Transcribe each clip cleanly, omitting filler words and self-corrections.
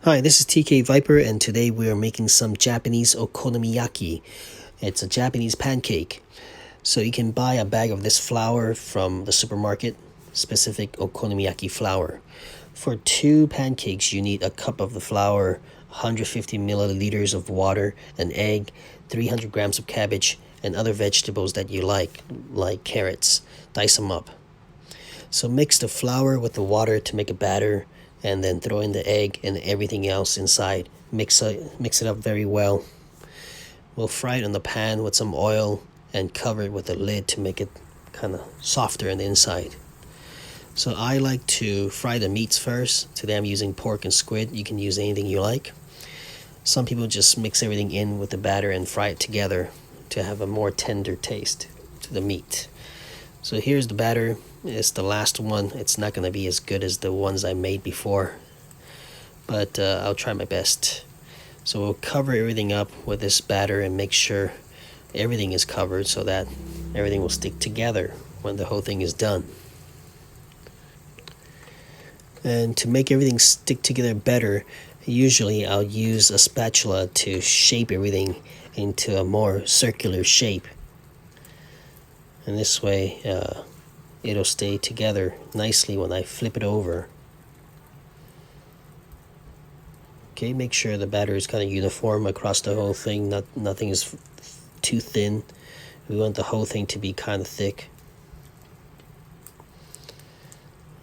Hi, this is tkviper, and today we are making some Japanese okonomiyaki. It's a Japanese pancake. So you can buy a bag of this flour from the supermarket, specific okonomiyaki flour. For 2 pancakes, you need a cup of the flour, 150 milliliters of water, an egg, 300 grams of cabbage, and other vegetables that you like carrots. Dice them up. So mix the flour with the water to make a batter, and then throw in the egg and everything else inside. Mix it up very well. We'll fry it in the pan with some oil and cover it with a lid to make it kind of softer on the inside. So I like to fry the meats first. Today I'm using pork and squid. You can use anything you like. Some people just mix everything in with the batter and fry it together to have a more tender taste to the meat. So here's the batter. It's the last one. It's not going to be as good as the ones I made before, but I'll try my best. So we'll cover everything up with this batter and make sure everything is covered so that everything will stick together when the whole thing is done. And to make everything stick together better, usually I'll use a spatula to shape everything into a more circular shape. And this way it'll stay together nicely when I flip it over. Okay, make sure the batter is kind of uniform across the whole thing. Nothing is too thin. We want the whole thing to be kind of thick.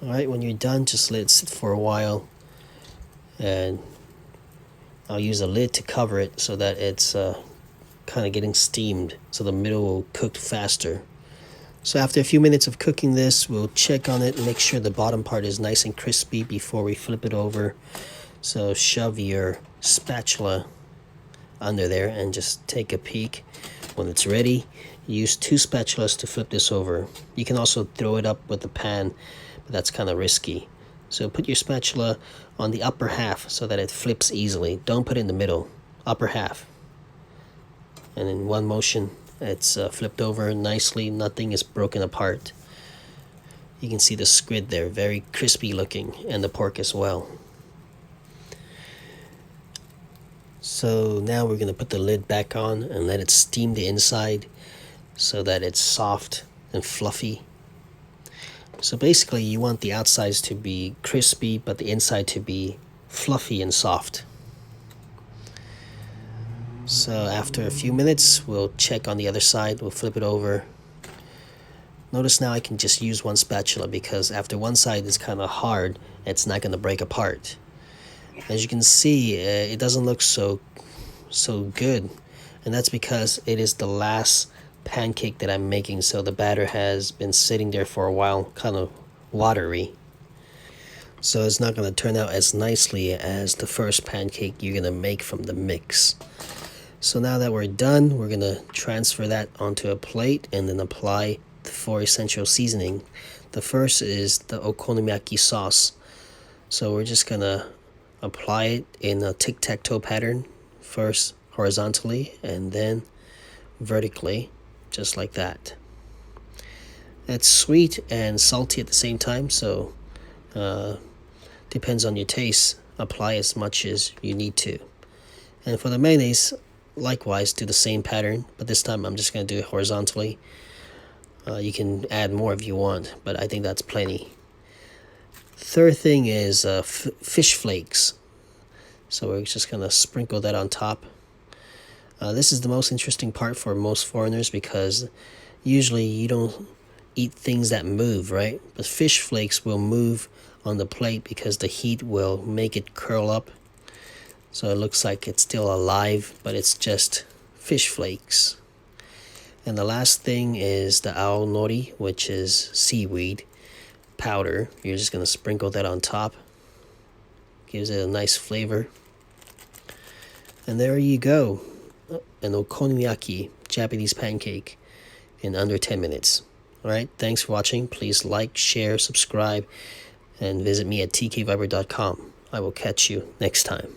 Alright, when you're done, just let it sit for a while. And I'll use a lid to cover it so that it's kind of getting steamed, so the middle will cook faster. So after a few minutes of cooking this, we'll check on it and make sure the bottom part is nice and crispy before we flip it over. So shove your spatula under there and just take a peek. When it's ready, use 2 spatulas to flip this over. You can also throw it up with the pan, but that's kind of risky. So put your spatula on the upper half so that it flips easily. Don't put it in the middle, upper half. And in one motion, it's flipped over nicely. Nothing is broken apart. You can see the squid there, very crispy looking, and the pork as well. So now we're going to put the lid back on and let it steam the inside so that it's soft and fluffy. So basically you want the outsides to be crispy but the inside to be fluffy and soft. So after a few minutes, we'll check on the other side. We'll flip it over. Notice now I can just use one spatula because after one side is kind of hard, it's not going to break apart. As you can see, it doesn't look so good. And that's because it is the last pancake that I'm making, so the batter has been sitting there for a while, kind of watery. So it's not going to turn out as nicely as the first pancake you're going to make from the mix. So now that we're done, we're going to transfer that onto a plate and then apply the 4 essential seasoning. The first is the okonomiyaki sauce. So we're just going to apply it in a tic-tac-toe pattern, first horizontally and then vertically, just like that. It's sweet and salty at the same time, so depends on your taste. Apply as much as you need to. And for the mayonnaise, likewise, do the same pattern, but this time I'm just going to do it horizontally. You can add more if you want, but I think that's plenty. Third thing is fish flakes. So we're just going to sprinkle that on top. This is the most interesting part for most foreigners because usually you don't eat things that move, right? But fish flakes will move on the plate because the heat will make it curl up. So it looks like it's still alive, but it's just fish flakes. And the last thing is the aonori, which is seaweed powder. You're just going to sprinkle that on top. Gives it a nice flavor. And there you go. An okonomiyaki Japanese pancake in under 10 minutes. Alright, thanks for watching. Please like, share, subscribe, and visit me at tkviper.com. I will catch you next time.